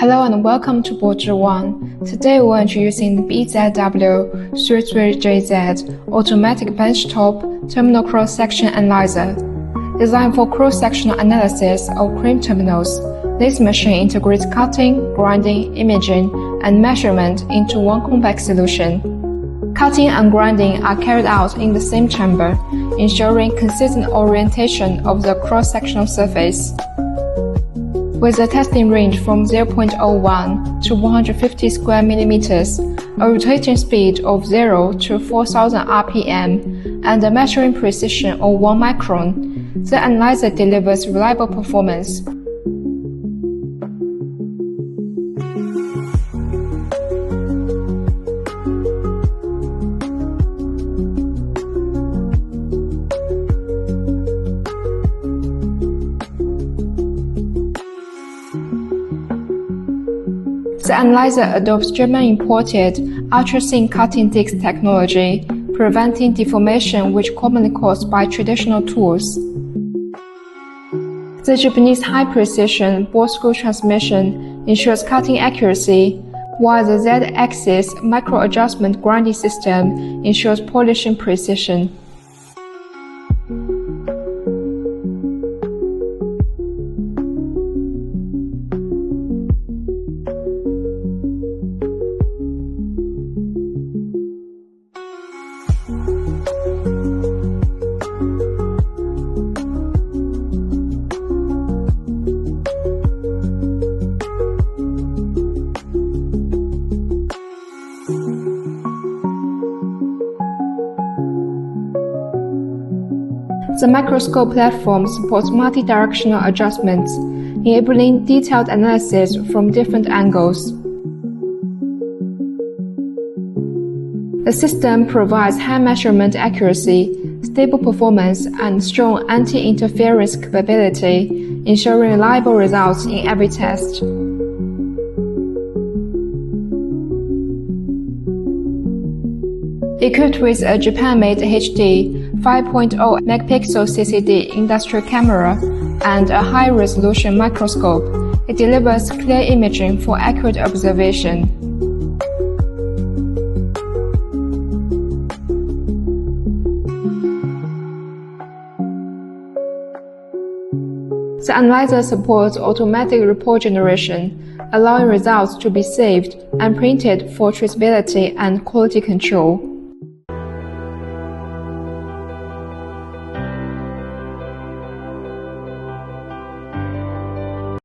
Hello and welcome to BZW-1. Today we're introducing the BZW-33JZ Automatic Benchtop Terminal Cross-Section Analyzer. Designed for cross-sectional analysis of cream terminals, this machine integrates cutting, grinding, imaging, and measurement into one compact solution. Cutting and grinding are carried out in the same chamber, ensuring consistent orientation of the cross-sectional surface. With a testing range from 0.01 to 150 square millimeters, a rotating speed of 0 to 4000 RPM, and a measuring precision of 1 micron, the analyzer delivers reliable performance. The analyzer adopts German-imported ultra-thin cutting disc technology, preventing deformation which commonly caused by traditional tools. The Japanese high-precision ball-screw transmission ensures cutting accuracy, while the Z-axis micro-adjustment grinding system ensures polishing precision. The microscope platform supports multi-directional adjustments, enabling detailed analysis from different angles. The system provides high measurement accuracy, stable performance, and strong anti-interference capability, ensuring reliable results in every test. Equipped with a Japan-made HD 5.0 megapixel CCD industrial camera and a high-resolution microscope, it delivers clear imaging for accurate observation. The analyzer supports automatic report generation, allowing results to be saved and printed for traceability and quality control.